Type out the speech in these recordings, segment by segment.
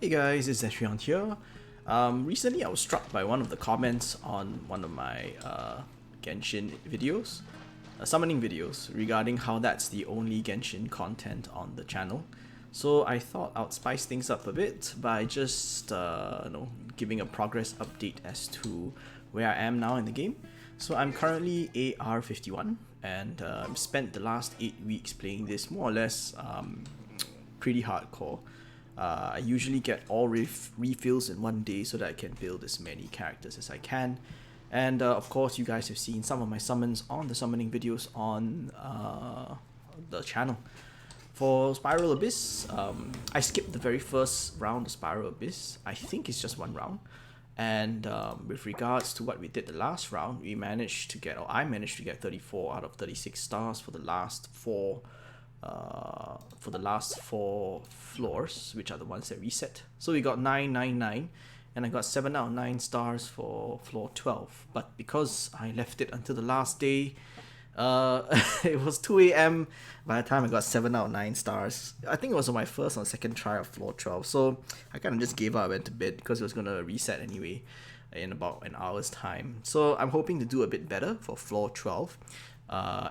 Hey guys, it's Xingqiu here. Recently I was struck by one of the comments on one of my Genshin videos, summoning videos, regarding how that's the only Genshin content on the channel. So I thought I'd spice things up a bit by just giving a progress update as to where I am now in the game. So I'm currently AR 51 and spent the last 8 weeks playing this more or less pretty hardcore. I usually get all refills in one day so that I can build as many characters as I can. And of course you guys have seen some of my summons on the summoning videos on the channel. For Spiral Abyss, I skipped the very first round of Spiral Abyss. I think it's just one round. And with regards to what we did the last round, I managed to get 34 out of 36 stars for the last four floors, which are the ones that reset. So we got 999, and I got 7 out of 9 stars for floor 12. But because I left it until the last day, it was 2 AM by the time I got 7 out of 9 stars. I think it was on my first or second try of floor 12, so I kind of just gave up and went to bed because it was going to reset anyway in about an hour's time. So I'm hoping to do a bit better for floor 12.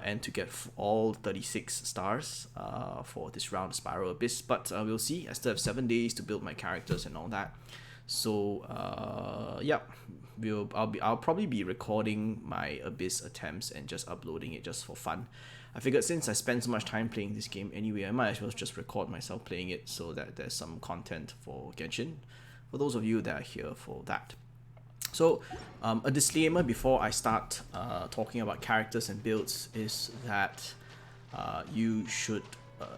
And to get all 36 stars for this round of Spiral Abyss, but we'll see. I still have 7 days to build my characters and all that. So yeah, I'll probably be recording my Abyss attempts and just uploading it just for fun. I figured since I spend so much time playing this game anyway, I might as well just record myself playing it so that there's some content for Genshin, for those of you that are here for that. So, a disclaimer before I start talking about characters and builds is that you should.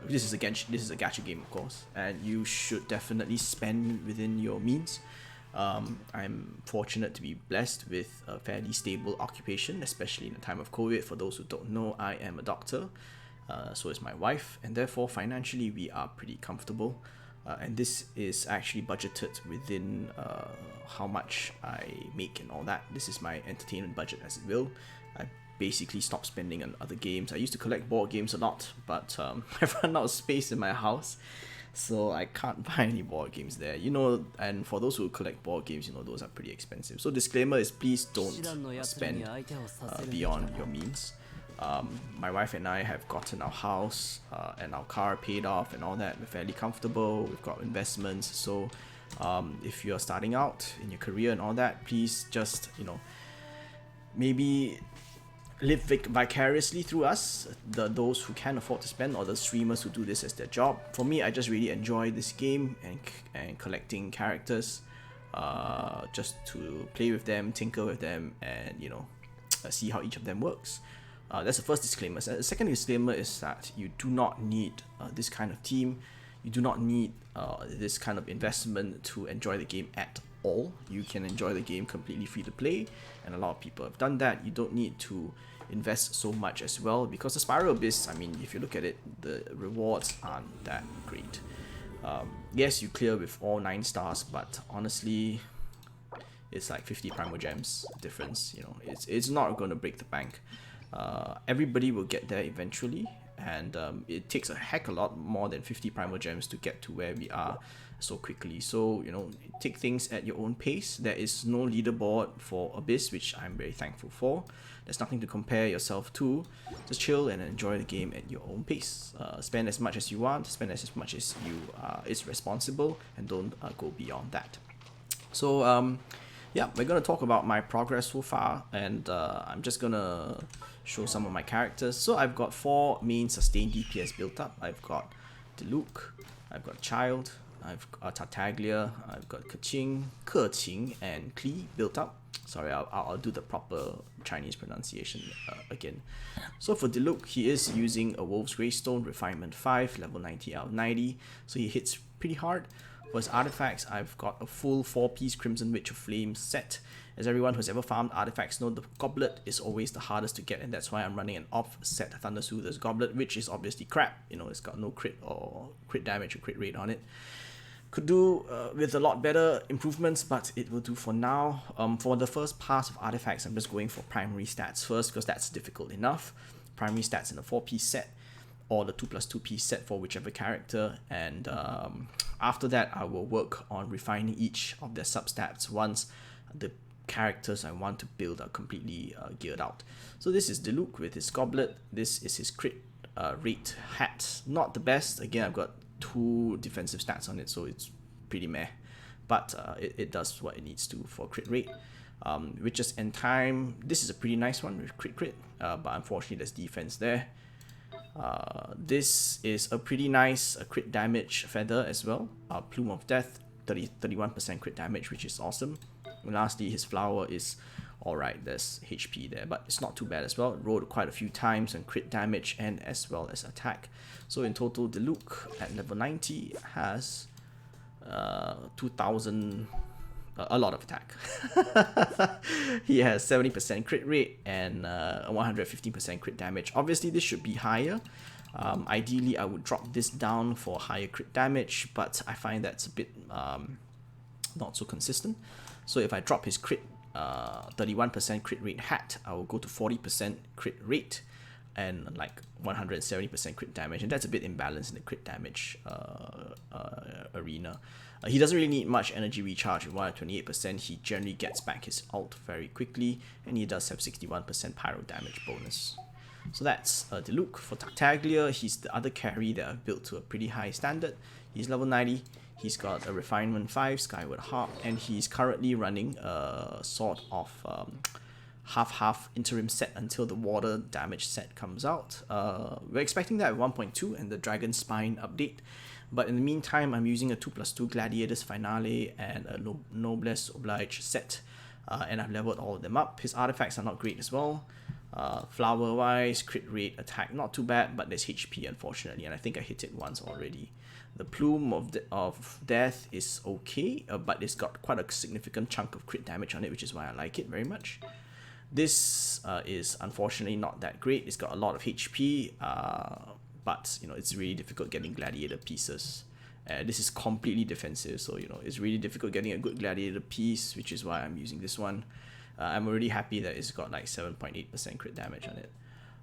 This is a gacha game, of course, and you should definitely spend within your means. I'm fortunate to be blessed with a fairly stable occupation, especially in the time of COVID. For those who don't know, I am a doctor, so is my wife, and therefore financially we are pretty comfortable. And this is actually budgeted within how much I make and all that. This is my entertainment budget, as it will. I basically stopped spending on other games. I used to collect board games a lot, but I've run out of space in my house, so I can't buy any board games there. You know, and for those who collect board games, you know, those are pretty expensive. So disclaimer is please don't spend beyond your means. My wife and I have gotten our house and our car paid off and all that. We're fairly comfortable. We've got investments. So if you're starting out in your career and all that, please just, maybe live vicariously through us, those who can afford to spend, or the streamers who do this as their job. For me, I just really enjoy this game and collecting characters, just to play with them, tinker with them, and see how each of them works. That's the first disclaimer. The second disclaimer is that you do not need this kind of team. You do not need this kind of investment to enjoy the game at all. You can enjoy the game completely free to play, and a lot of people have done that. You don't need to invest so much as well, because the Spiral Abyss, I mean, if you look at it, the rewards aren't that great. Yes, you clear with all 9 stars, but honestly, it's like 50 Primal Gems difference. It's not going to break the bank. Everybody will get there eventually, and it takes a heck a lot more than 50 Primal Gems to get to where we are so quickly. So take things at your own pace. There is no leaderboard for Abyss, which I'm very thankful for. There's nothing to compare yourself to. Just chill and enjoy the game at your own pace. Spend as much as you want, spend as much as you is responsible, and don't go beyond that. So yeah, we're going to talk about my progress so far, and I'm just going to show some of my characters. So I've got 4 main sustained DPS built up. I've got Diluc, I've got Child, I've got Tartaglia, I've got Keqing, and Klee built up. Sorry, I'll do the proper Chinese pronunciation again. So for Diluc, he is using a Wolf's Greystone, Refinement 5, level 90 out of 90, so he hits pretty hard. For his artifacts, I've got a full 4-piece Crimson Witch of Flame set. As everyone who's ever farmed artifacts know, the goblet is always the hardest to get, and that's why I'm running an offset Thunder Soother's goblet, which is obviously crap. It's got no crit or crit damage or crit rate on it. Could do with a lot better improvements, but it will do for now. For the first pass of artifacts, I'm just going for primary stats first, because that's difficult enough. Primary stats in a 4-piece set. or the 2+2 piece set for whichever character, and after that I will work on refining each of their substats once the characters I want to build are completely geared out. So this is Diluc with his goblet. This is his crit rate hat. Not the best. Again, I've got 2 defensive stats on it, so it's pretty meh, but it does what it needs to for crit rate. Witch's End Time, this is a pretty nice one with crit, but unfortunately there's defense there. This is a pretty nice crit damage feather as well. Plume of Death, 31% crit damage, which is awesome. And lastly, his flower is alright, there's HP there, but it's not too bad as well. Rolled quite a few times and crit damage and as well as attack. So in total, Diluc at level 90 has 2000, a lot of attack. He has 70% crit rate and 115% crit damage. Obviously this should be higher. Ideally I would drop this down for higher crit damage, but I find that's a bit not so consistent. So if I drop his crit 31% crit rate hat, I will go to 40% crit rate and like 170% crit damage, and that's a bit imbalanced in the crit damage arena. He doesn't really need much energy recharge with 128%. He generally gets back his ult very quickly, and he does have 61% pyro damage bonus. So that's Diluc. For Tartaglia, he's the other carry that I've built to a pretty high standard. He's level 90. He's got a Refinement 5, Skyward Harp, and he's currently running a sort of half-half interim set until the water damage set comes out. We're expecting that at 1.2 and the Dragon Spine update. But in the meantime, I'm using a 2+2 Gladiators Finale and a Noblesse Oblige set. And I've leveled all of them up. His artifacts are not great as well. Flower-wise, crit rate, attack, not too bad, but there's HP unfortunately, and I think I hit it once already. The Plume of Death is okay, but it's got quite a significant chunk of crit damage on it, which is why I like it very much. This is unfortunately not that great. It's got a lot of HP, but you know, it's really difficult getting gladiator pieces. This is completely defensive, so you know, it's really difficult getting a good gladiator piece, which is why I'm using this one. I'm already happy that it's got like 7.8% crit damage on it.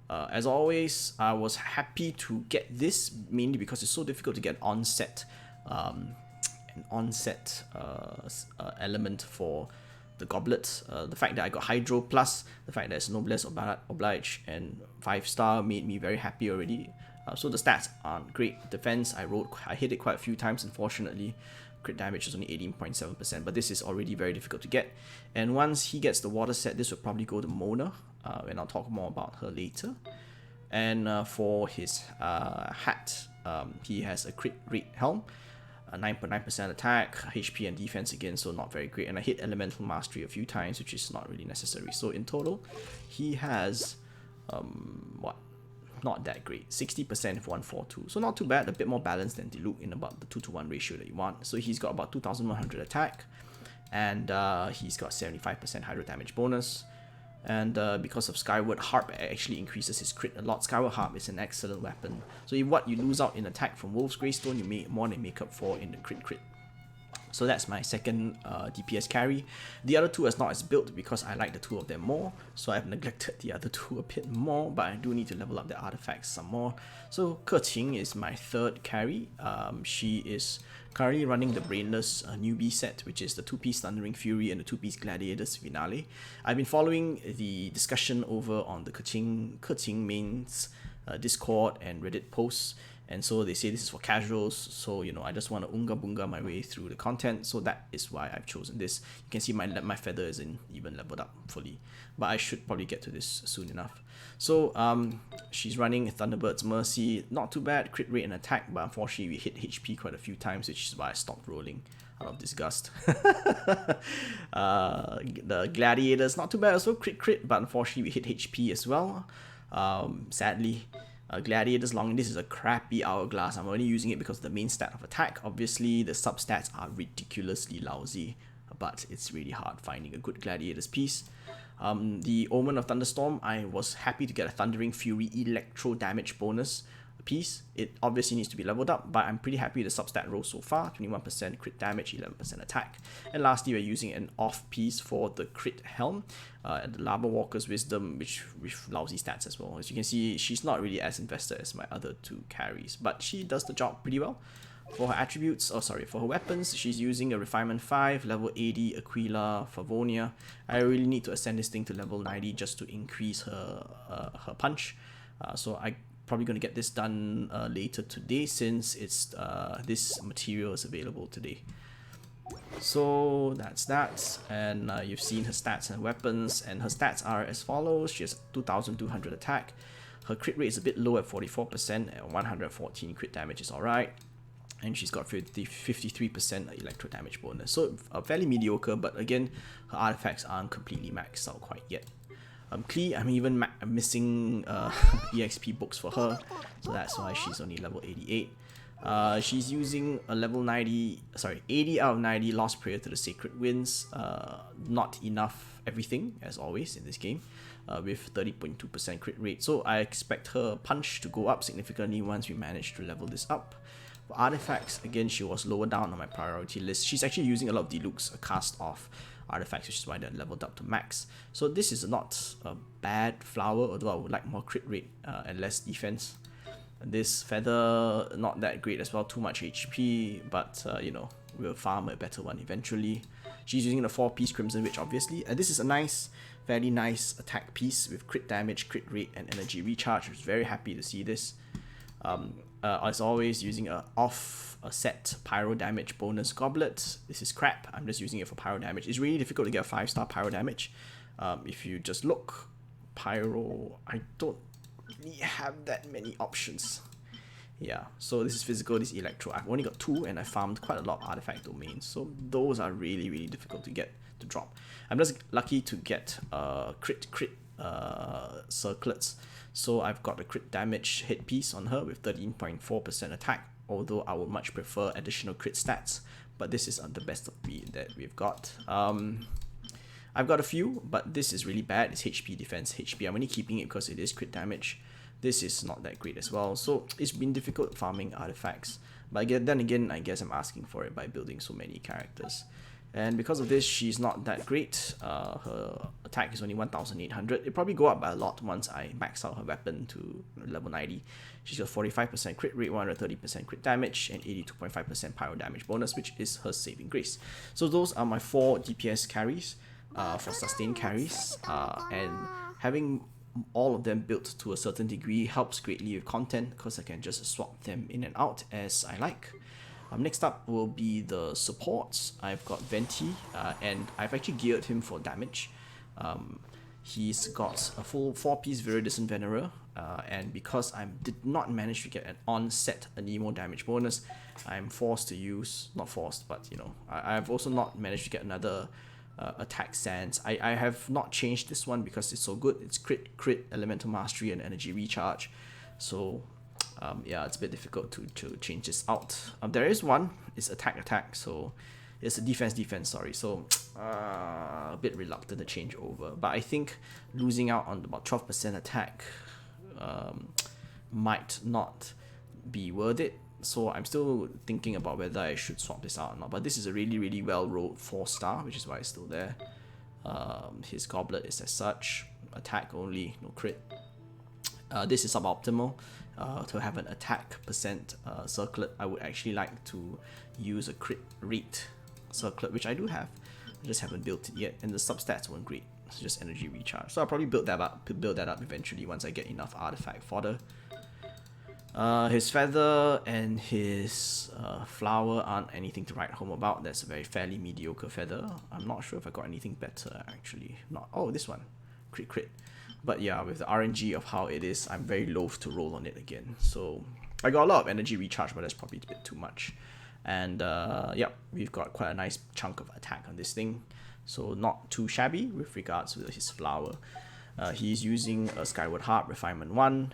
As always, I was happy to get this mainly because it's so difficult to get onset, an onset element for the goblet. The fact that I got Hydro plus the fact that it's Noblesse Oblige and 5-star made me very happy already. So the stats aren't great. Defense, I hit it quite a few times, unfortunately. Crit damage is only 18.7%, but this is already very difficult to get. And once he gets the water set, this will probably go to Mona, and I'll talk more about her later. And for his hat, he has a crit rate helm, 9.9% attack, HP and defense again, so not very great. And I hit Elemental Mastery a few times, which is not really necessary. So in total, he has, not that great, 60% of 142, so not too bad, a bit more balanced than Diluc in about the 2-to-1 ratio that you want. So he's got about 2100 attack, and he's got 75% hydro damage bonus, and because of Skyward Harp, it actually increases his crit a lot. Skyward Harp is an excellent weapon, so what you lose out in attack from Wolf's Greystone, you may more than make up for in the crit. So that's my second DPS carry. The other two is not as built because I like the two of them more, so I've neglected the other two a bit more, but I do need to level up the artifacts some more. So Keqing is my third carry. She is currently running the Brainless newbie set, which is the 2-piece Thundering Fury and the 2-piece Gladiators Finale. I've been following the discussion over on the Keqing mains Discord and Reddit posts, and so they say this is for casuals, so you know, I just want to unga bunga my way through the content, so that is why I've chosen this. You can see my feather isn't even leveled up fully, but I should probably get to this soon enough. So she's running Thunderbird's Mercy, not too bad, crit rate and attack, but unfortunately we hit HP quite a few times, which is why I stopped rolling out of disgust. The Gladiators, not too bad also, crit, but unfortunately we hit HP as well, sadly. Gladiators Longing, this is a crappy hourglass. I'm only using it because of the main stat of attack. Obviously the substats are ridiculously lousy, but it's really hard finding a good Gladiators piece. The Omen of Thunderstorm, I was happy to get a Thundering Fury Electro damage bonus, piece. It obviously needs to be leveled up, but I'm pretty happy with the substat roll so far. 21% crit damage, 11% attack. And lastly, we're using an off piece for the crit helm, the Lava Walker's Wisdom, which with lousy stats as well. As you can see, she's not really as invested as my other two carries, but she does the job pretty well. For her attributes, for her weapons, she's using a Refinement 5, level 80 Aquila Favonia. I really need to ascend this thing to level 90 just to increase her her punch. So I probably going to get this done later today, since it's this material is available today. So that's that, and you've seen her stats and weapons, and her stats are as follows. She has 2200 attack. Her crit rate is a bit low at 44%, and 114 crit damage is alright. And she's got 53% electro damage bonus. So fairly mediocre, but again, her artifacts aren't completely maxed out quite yet. Klee, I'm even missing EXP books for her, so that's why she's only level 88. She's using a level 80 out of 90 Lost Prayer to the Sacred Winds. Not enough everything, as always in this game, with 30.2% crit rate. So I expect her punch to go up significantly once we manage to level this up. For artifacts, again, she was lower down on my priority list. She's actually using a lot of Diluc's cast off artifacts, which is why they're leveled up to max. So this is not a bad flower, although I would like more crit rate and less defense. This feather, not that great as well, too much HP, but you know, we'll farm a better one eventually. She's using the 4-piece Crimson Witch, obviously, and this is a nice, fairly nice attack piece with crit damage, crit rate, and energy recharge. I was very happy to see this. As always, using a set pyro damage bonus goblet. This is crap. I'm just using it for pyro damage. It's really difficult to get a 5-star pyro damage. If you just look, pyro, I don't really have that many options. Yeah, so this is physical, this is electro. I've only got 2, and I farmed quite a lot of artifact domains, so those are really difficult to get to drop. I'm just lucky to get crit circlets. So I've got a crit damage hit piece on her with 13.4% attack, although I would much prefer additional crit stats, but this is the best of breed that we've got. I've got a few, but this is really bad. It's HP, defense, HP. I'm only keeping it because it is crit damage. This is not that great as well, so it's been difficult farming artifacts. But then again, I guess I'm asking for it by building so many characters. And because of this, she's not that great. Her attack is only 1800. It'll probably go up by a lot once I max out her weapon to level 90. She's got 45% crit rate, 130% crit damage, and 82.5% pyro damage bonus, which is her saving grace. So those are my 4 DPS carries for sustained carries. And having all of them built to a certain degree helps greatly with content, because I can just swap them in and out as I like. Next up will be the supports. I've got Venti, and I've actually geared him for damage. He's got a full 4-piece Viridescent Venerer, and because I did not manage to get an on-set Anemo damage bonus, I'm forced to use, not forced, but you know, I've also not managed to get another attack sands. I have not changed this one because it's so good. It's crit, elemental mastery, and energy recharge. So yeah, it's a bit difficult to change this out. There is one, it's attack, so it's a defense, sorry. So a bit reluctant to change over. But I think losing out on about 12% attack might not be worth it. So I'm still thinking about whether I should swap this out or not. But this is a really well rolled 4-star, which is why it's still there. His goblet is as such, attack only, no crit. This is suboptimal. To have an attack percent circlet, I would actually like to use a crit rate circlet, which I do have. I just haven't built it yet, and the substats weren't great. It's just energy recharge. So I'll probably build that up eventually once I get enough artifact fodder. His feather and his flower aren't anything to write home about. That's a fairly mediocre feather. I'm not sure if I got anything better actually. Oh, this one, crit. But yeah, with the RNG of how it is, I'm very loath to roll on it again. So I got a lot of energy recharge, but that's probably a bit too much. And yeah, we've got quite a nice chunk of attack on this thing. So not too shabby with regards to his flower. He's using a Skyward Harp Refinement 1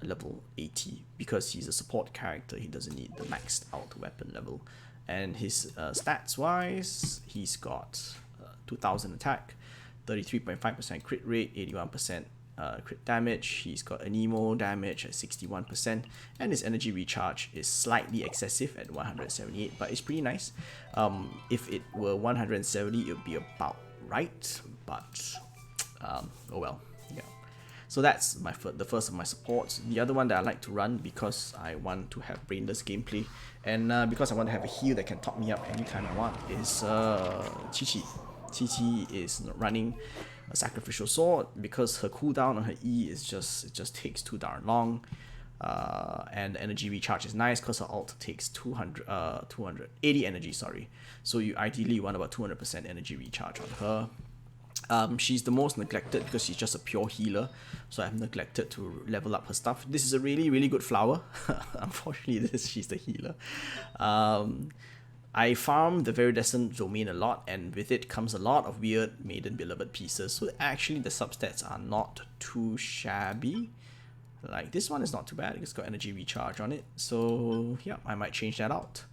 level 80. Because he's a support character, he doesn't need the maxed out weapon level. And his stats wise, he's got 2000 attack, 33.5% crit rate, 81% crit damage. He's got anemo damage at 61%, and his energy recharge is slightly excessive at 178, but it's pretty nice. If it were 170, it would be about right, but oh well, yeah. So that's the first of my supports. The other one that I like to run because I want to have brainless gameplay, and because I want to have a heal that can top me up anytime I want, is Qiqi. Qiqi is running a sacrificial sword because her cooldown on her E is it just takes too darn long. And energy recharge is nice because her ult takes 280 energy, sorry. So you ideally want about 200% energy recharge on her. She's the most neglected because she's just a pure healer, so I've neglected to level up her stuff. This is a really, really good flower. Unfortunately, she's the healer. I farm the Viridescent domain a lot, and with it comes a lot of weird Maiden Beloved pieces, so actually the substats are not too shabby. Like, this one is not too bad, it's got energy recharge on it, so yeah, I might change that out.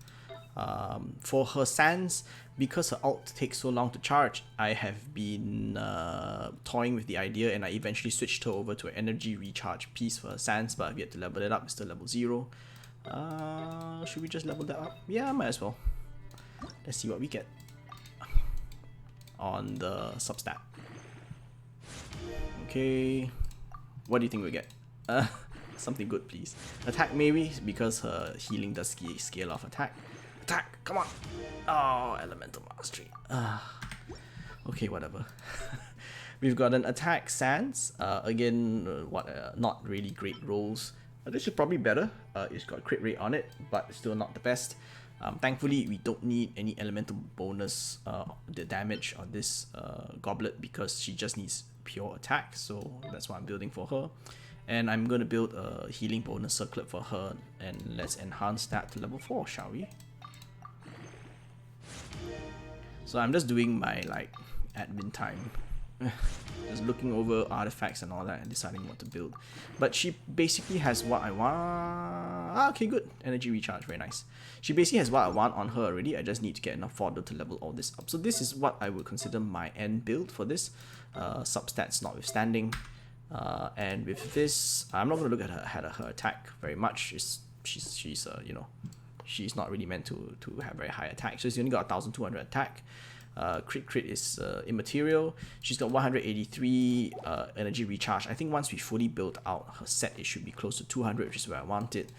For her Sands, because her ult takes so long to charge, I have been toying with the idea, and I eventually switched her over to an energy recharge piece for her Sands, but I've yet to level it up. It's still level 0. Should we just level that up? Yeah, might as well. Let's see what we get on the substat. Okay, what do you think we get? Something good, please. Attack maybe, because her healing does scale off attack. Attack, come on! Oh, elemental mastery. Okay, whatever. We've got an attack Sans. Again, not really great rolls. This is probably better. It's got crit rate on it, but still not the best. Thankfully, we don't need any elemental bonus the damage on this goblet because she just needs pure attack. So that's what I'm building for her. And I'm going to build a healing bonus circlet for her, and let's enhance that to level 4, shall we? So I'm just doing my admin time, just looking over artifacts and all that and deciding what to build. But she basically has what I want. Okay, good. Energy recharge, very nice. She basically has what I want on her already. I just need to get enough fodder to level all this up. So this is what I would consider my end build for this, substats notwithstanding. And with this, I'm not going to look at her attack very much. She's she's not really meant to have very high attack. So she's only got 1,200 attack. Crit is immaterial. She's got 183 energy recharge. I think once we fully build out her set, it should be close to 200, which is where I want it.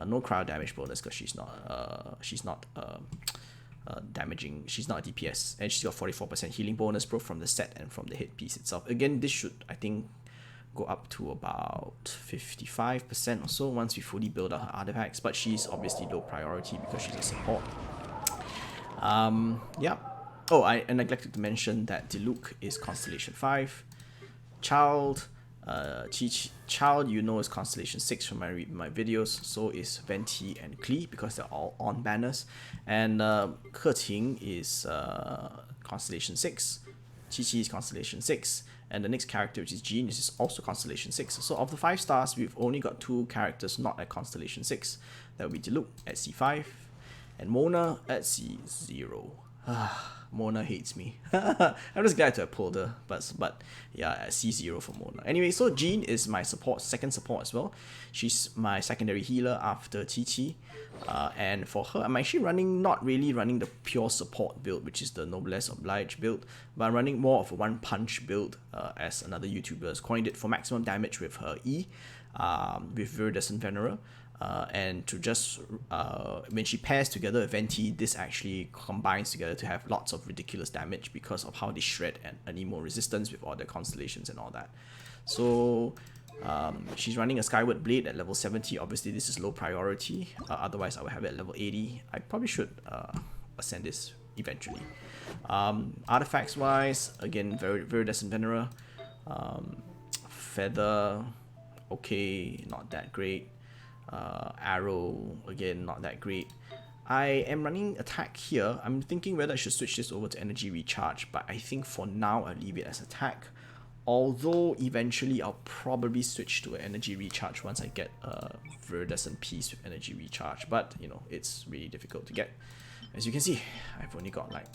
No cryo damage bonus because she's not damaging. She's not a DPS, and she's got 44% healing bonus both from the set and from the hit piece itself. Again, this should, I think, go up to about 55% or so once we fully build out her artifacts, but she's obviously low priority because she's a support. Yeah. Oh, I neglected to mention that Diluc is Constellation 5. Child, Child, is Constellation 6 from my videos. So is Venti and Klee because they're all on banners. And Keqing is Constellation 6. Qiqi is Constellation 6. And the next character, which is Genius, is also Constellation 6. So of the 5 stars, we've only got 2 characters not at Constellation 6. That would be Diluc at C5 and Mona at C0. Mona hates me. I'm just glad to have pulled her, but yeah, at C0 for Mona. Anyway, so Jean is my second support as well. She's my secondary healer after Qiqi. And for her, I'm actually not really running the pure support build, which is the Noblesse Oblige build, but I'm running more of a one-punch build, as another YouTuber has coined it, for maximum damage with her E, with Viridescent Venerer. And to just, when she pairs together with Venti, this actually combines together to have lots of ridiculous damage because of how they shred and anemo resistance with all their constellations and all that. So she's running a Skyward Blade at level 70. Obviously this is low priority, otherwise I would have it at level 80. I probably should ascend this eventually. Artifacts wise, again, Viridescent Venerer, Feather, okay, not that great. Arrow, again, not that great. I am running attack here. I'm thinking whether I should switch this over to energy recharge, but I think for now I'll leave it as attack. Although eventually I'll probably switch to an energy recharge once I get a Viridescent piece with energy recharge, but it's really difficult to get. As you can see, I've only got like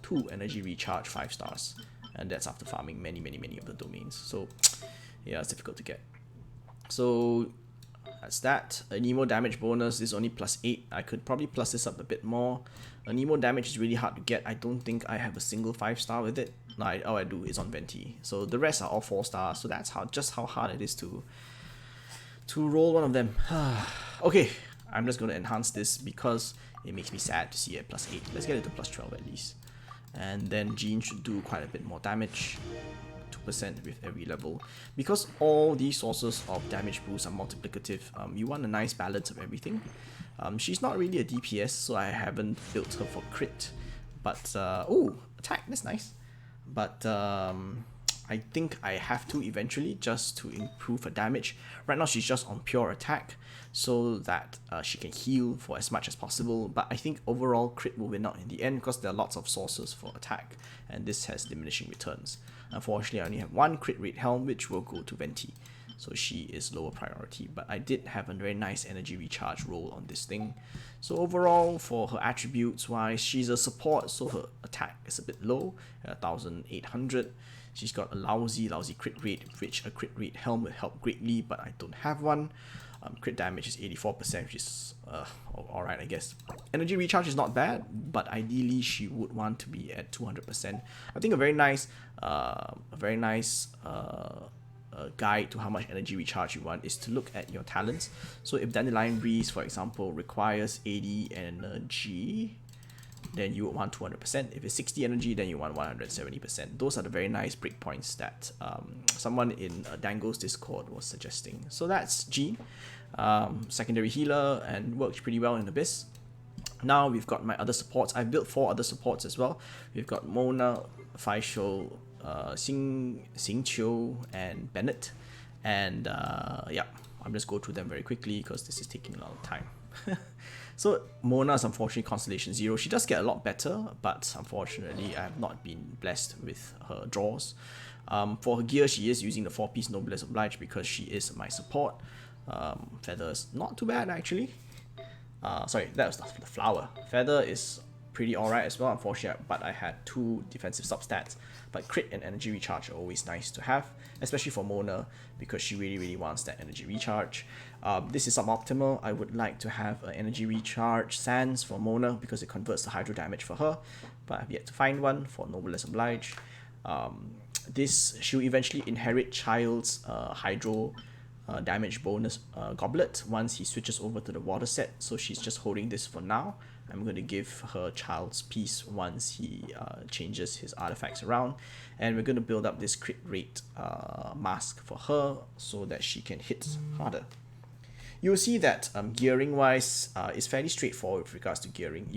2 energy recharge 5 stars, and that's after farming many of the domains. So Yeah, it's difficult to get. So that's that. A Nemo damage bonus is only +8. I could probably plus this up a bit more. A Nemo damage is really hard to get. I don't think I have a single 5-star with it. No, all I do is on Venti. So the rest are all 4-stars. So that's just how hard it is to roll one of them. Okay, I'm just going to enhance this because it makes me sad to see it +8. Let's get it to +12 at least. And then Jean should do quite a bit more damage. 2% with every level. Because all these sources of damage boosts are multiplicative, you want a nice balance of everything. She's not really a DPS, so I haven't built her for crit. But, oh, attack, that's nice. But I think I have to eventually just to improve her damage. Right now she's just on pure attack so that she can heal for as much as possible. But I think overall crit will win out in the end because there are lots of sources for attack and this has diminishing returns. Unfortunately, I only have one crit rate helm which will go to Venti. So she is lower priority, but I did have a very nice energy recharge roll on this thing. So overall, for her attributes wise, she's a support, so her attack is a bit low, 1800. She's got a lousy crit rate, which a crit rate helm would help greatly, but I don't have one. Crit damage is 84%, which is alright, I guess. Energy recharge is not bad, but ideally she would want to be at 200%. I think a very nice guide to how much energy recharge you want is to look at your talents. So if Dandelion Breeze, for example, requires 80 energy, then you would want 200%. If it's 60 energy, then you want 170%. Those are the very nice breakpoints that someone in Dango's Discord was suggesting. So that's Jean, secondary healer, and works pretty well in Abyss. Now we've got my other supports. I've built 4 other supports as well. We've got Mona, Fischl, Xingqiu, and Bennett. And yeah, I'll just go through them very quickly because this is taking a lot of time. So Mona is unfortunately Constellation 0. She does get a lot better, but unfortunately I have not been blessed with her draws. For her gear, she is using the 4-piece Noblesse Oblige because she is my support. Feather is not too bad actually. Sorry, that was the flower. Feather is pretty alright as well, unfortunately, but I had 2 defensive substats. But crit and energy recharge are always nice to have, especially for Mona, because she really wants that energy recharge. This is suboptimal. I would like to have an energy recharge Sands for Mona because it converts the hydro damage for her, but I've yet to find one for Noblesse Oblige. She'll eventually inherit Child's hydro damage bonus goblet once he switches over to the water set, so she's just holding this for now. I'm going to give her Child's piece once he changes his artifacts around, and we're going to build up this crit rate mask for her so that she can hit harder. You'll see that gearing wise is fairly straightforward with regards to gearing.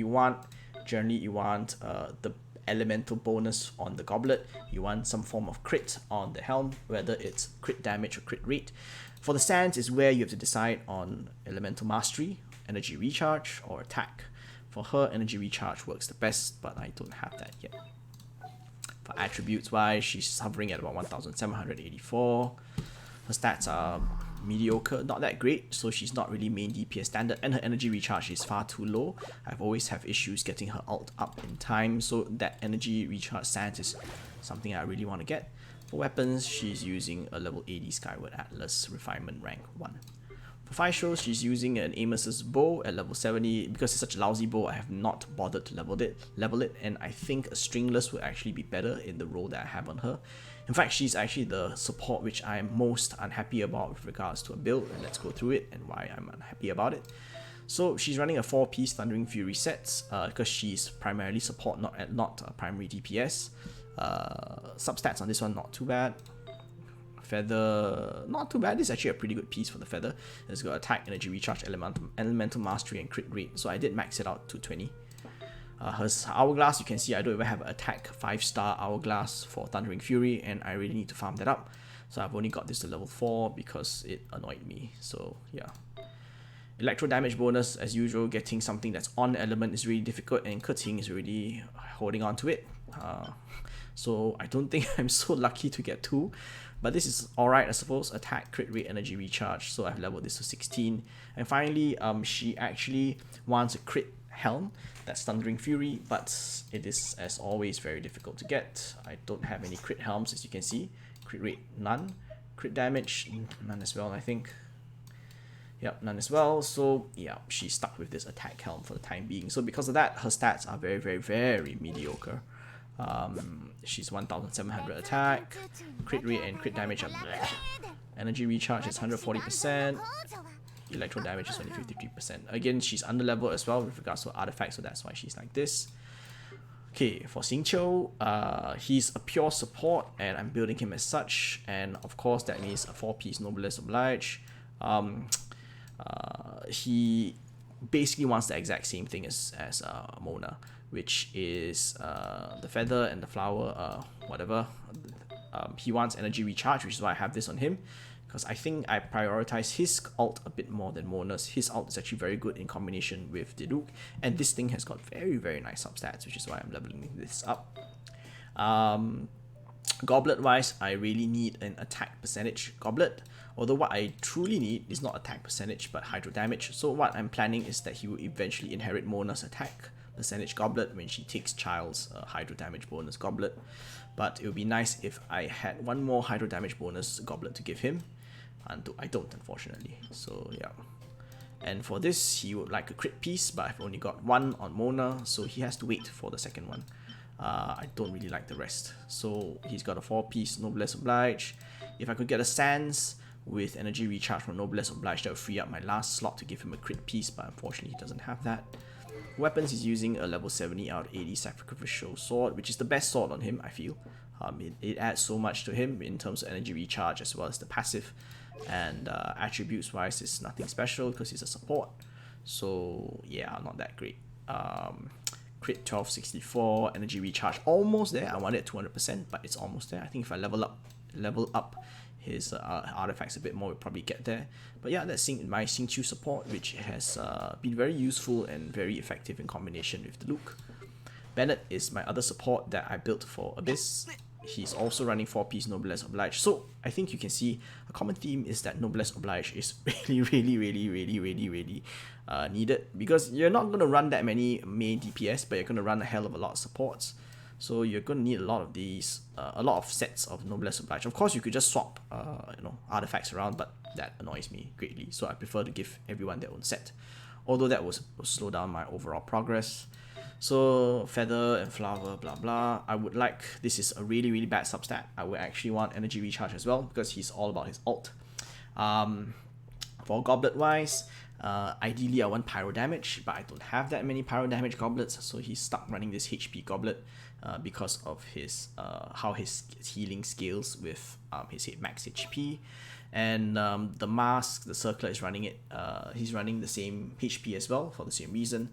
Generally you want the elemental bonus on the goblet, you want some form of crit on the helm, whether it's crit damage or crit rate. For the Sands is where you have to decide on elemental mastery, energy recharge, or attack. For her, energy recharge works the best, but I don't have that yet. For attributes wise, she's hovering at about 1784. Her stats are mediocre, not that great, so she's not really main DPS standard, and her energy recharge is far too low. I've always have issues getting her ult up in time, so that energy recharge Sands is something I really want to get. For weapons, she's using a level 80 Skyward Atlas Refinement rank 1. For Fischl, she's using an Animus's bow at level 70. Because it's such a lousy bow, I have not bothered to level it, and I think a Stringless would actually be better in the role that I have on her. In fact, she's actually the support which I am most unhappy about with regards to a build, and let's go through it and why I'm unhappy about it. So she's running a 4-piece Thundering Fury set because she's primarily support, not a primary DPS. Substats on this one not too bad. Feather, not too bad. This is actually a pretty good piece for the feather. It's got attack, energy recharge, elemental mastery, and crit rate. So I did max it out to 20. Her hourglass, you can see I don't even have an attack 5-star hourglass for Thundering Fury, and I really need to farm that up. So I've only got this to level 4 because it annoyed me. So yeah. Electro damage bonus, as usual, getting something that's on element is really difficult, and Keqing is really holding on to it. So I don't think I'm so lucky to get 2. But this is alright, I suppose. Attack, crit rate, energy recharge. So I've leveled this to 16. And finally, she actually wants a crit helm. That's Thundering Fury, but it is, as always, very difficult to get. I don't have any crit helms, as you can see. Crit rate, none. Crit damage, none as well, I think. Yep, none as well. So yeah, she's stuck with this attack helm for the time being. So because of that, her stats are very, very, very mediocre. She's 1,700 attack, crit rate and crit damage are bleh. Energy recharge is 140%. Electro damage is only 53%. Again, she's under level as well with regards to artifacts, so that's why she's like this. Okay, for Xingqiu, he's a pure support and I'm building him as such, and of course that means a 4-piece Noblesse Oblige. He basically wants the exact same thing as Mona, which is the feather and the flower, whatever. He wants energy recharge, which is why I have this on him, because I think I prioritize his ult a bit more than Mona's. His ult is actually very good in combination with Diluc, and this thing has got very, very nice substats, which is why I'm leveling this up. Goblet wise, I really need an attack percentage goblet, although what I truly need is not attack percentage but hydro damage. So what I'm planning is that he will eventually inherit Mona's attack percentage goblet when she takes Child's hydro damage bonus goblet, but it would be nice if I had one more hydro damage bonus goblet to give him, and I don't, unfortunately. So yeah, and for this he would like a crit piece, but I've only got one on Mona, so he has to wait for the second one. I don't really like the rest, so he's got a 4-piece Noblesse Oblige. If I could get a Sans with energy recharge from Noblesse Oblige, that would free up my last slot to give him a crit piece, but unfortunately he doesn't have that. Weapons, he's using a level 70 out of 80 sacrificial sword, which is the best sword on him, I feel. It adds so much to him in terms of energy recharge as well as the passive, and attributes wise it's nothing special because he's a support, so yeah, not that great. Crit 1264, energy recharge almost there. I wanted 200%, but it's almost there. I think if I level up his artifacts a bit more, we'll probably get there. But yeah, that's my Xingqiu support, which has been very useful and very effective in combination with Diluc. Bennett is my other support that I built for Abyss. He's also running 4-piece Noblesse Oblige. So I think you can see a common theme is that Noblesse Oblige is really needed, because you're not going to run that many main DPS, but you're going to run a hell of a lot of supports. So you're going to need a lot of these, a lot of sets of Noblesse Oblige. Of course, you could just swap, artifacts around, but that annoys me greatly. So I prefer to give everyone their own set, although that will slow down my overall progress. So feather and flower, blah blah. I would like, this is a really bad substat. I would actually want energy recharge as well, because he's all about his ult. For goblet wise, ideally I want pyro damage, but I don't have that many pyro damage goblets, so he's stuck running this HP goblet because of his how his healing scales with his max HP. And the mask, the circler is running it, he's running the same HP as well for the same reason.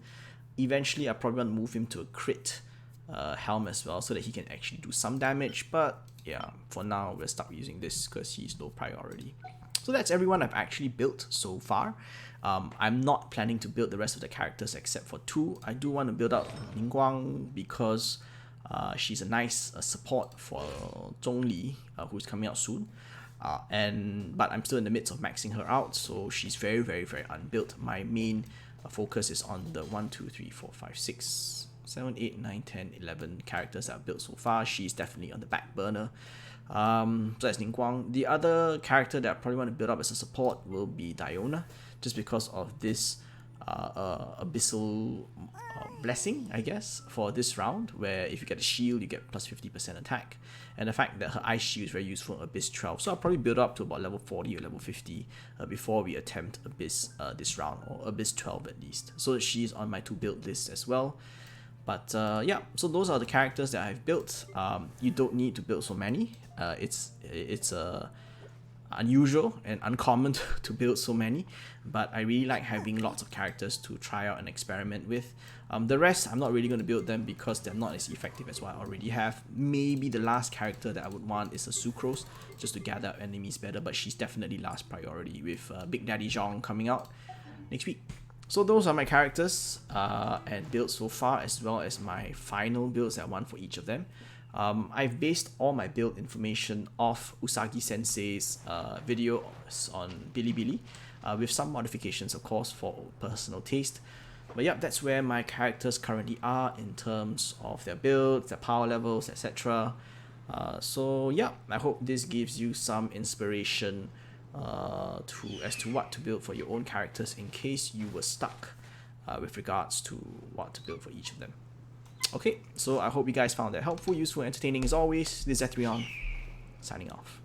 Eventually I probably want to move him to a crit helm as well, so that he can actually do some damage, but yeah, for now we're stuck using this because he's low priority. So that's everyone I've actually built so far. I'm not planning to build the rest of the characters except for 2. I do want to build out Ningguang because she's a nice support for Zhongli, who's coming out soon. But I'm still in the midst of maxing her out, so she's very unbuilt. My main focus is on the 1, 2, 3, 4, 5, 6, 7, 8, 9, 10, 11 characters that I've built so far. She's definitely on the back burner. So that's Ningguang. The other character that I probably want to build up as a support will be Diona, just because of this abyssal blessing, I guess, for this round, where if you get a shield you get plus 50% attack, and the fact that her ice shield is very useful in Abyss 12. So I'll probably build up to about level 40 or level 50 before we attempt Abyss this round, or Abyss 12 at least. So she's on my to build list as well. But yeah, so those are the characters that I've built. You don't need to build so many. It's unusual and uncommon to build so many, but I really like having lots of characters to try out and experiment with. The rest, I'm not really going to build them because they're not as effective as what I already have. Maybe the last character that I would want is a Sucrose, just to gather enemies better, but she's definitely last priority with Big Daddy Zhong coming out next week. So those are my characters and builds so far, as well as my final builds that I want for each of them. I've based all my build information off Usagi Sensei's videos on Bilibili, with some modifications of course for personal taste. But yeah, that's where my characters currently are in terms of their builds, their power levels, etc. So yeah, I hope this gives you some inspiration as to what to build for your own characters in case you were stuck with regards to what to build for each of them. Okay, so I hope you guys found that helpful, useful, entertaining as always. This is Ethereon, signing off.